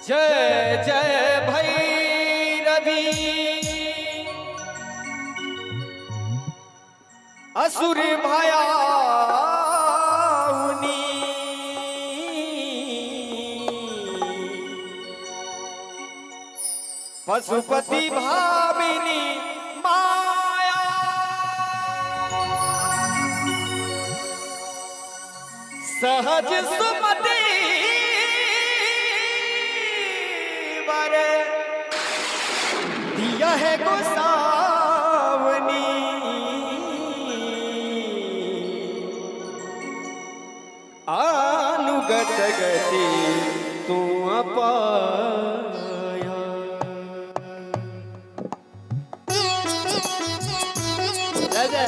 जय जय भैरवी असुर भयाउनी पशुपति भामिनी माया सहज सुमति वर दिया है गोसावनी अनुगत गति तू अपाया। जय जय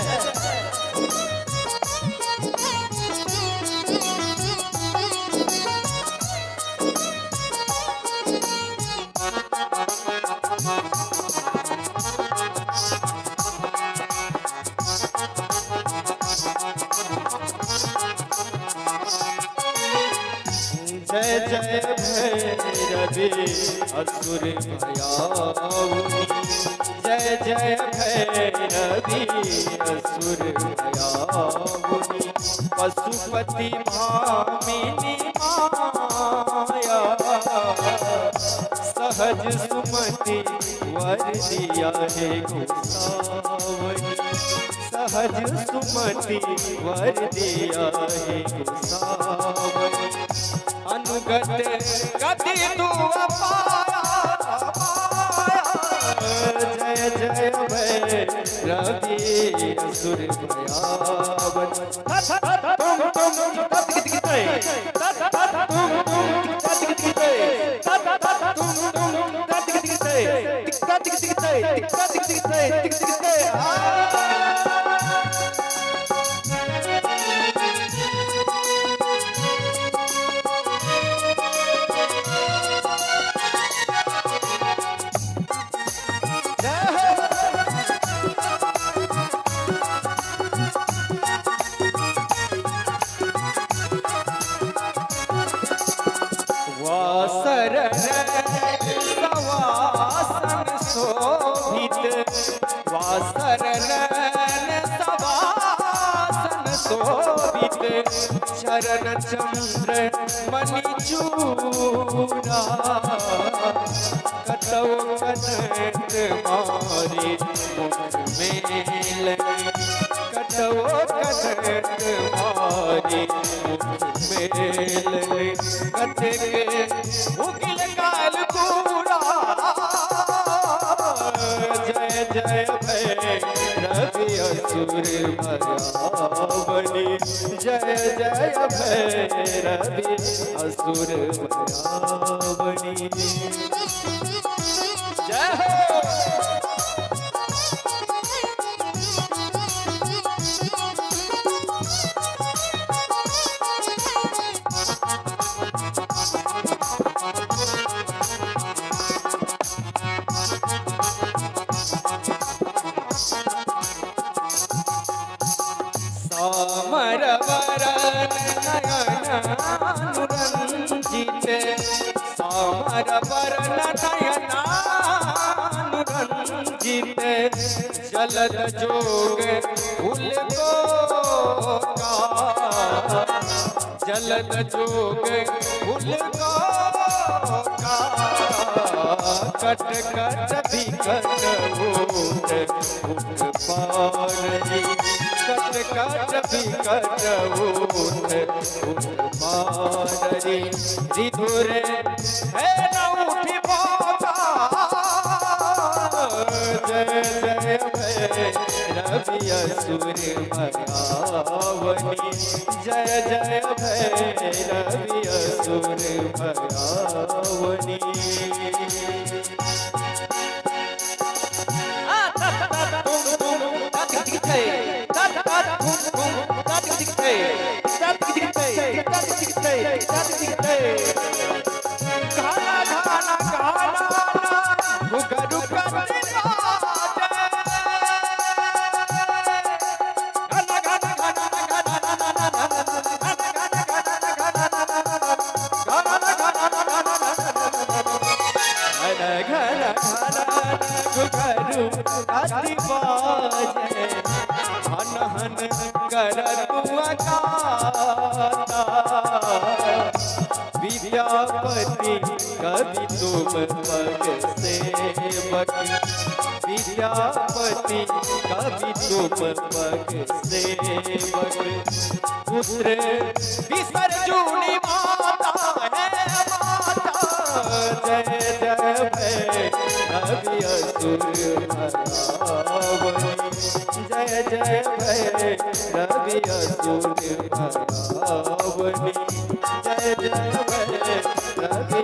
जय जय भैरवी असुर भयाउनी जय जय भैरवी असुर भयाउनी पशुपति भामिनी माया सहज सुमति वर दिया है गोसावनी सहज सुमति वर दिया है गोसावनी अनुगत गति तू अपाया। जय जय भैरवी असुर भयावनी वासरन सवासन शोभित वासरन सवासन शोभित चरण चंद्र मणिचूड़ा कतौ कनक मारे मुख में लगे कतौ कनक मारे मुख में लगे कथक उगिल काल पूरा। जय जय भैरवी असुर भयावनी जय जय भैरवी असुर भयावनी जय हो। सामर वरन नयनानुरंजित सामर वरन नयनानुरंजित जलद जोग फूल गोका जलद जोग फूल गोका कट कट भी कट उठ उठ पारनी कट कट भी कट उठ उठ पारनी रिधुर है न उठी बोगा। जय जय भैरवी असुर भयावनी जय जय भैरवी असुर भयावनी हन हन कर तू गाता विद्यापति कवि तुम पग सेवक विद्यापति कवि तुम पग सेवक पुत्र विसर्जुनी माता है माता जय जय भैरवी असुर भयावनी जय जय भैरवी असुर भयावनी जय जय भैरवी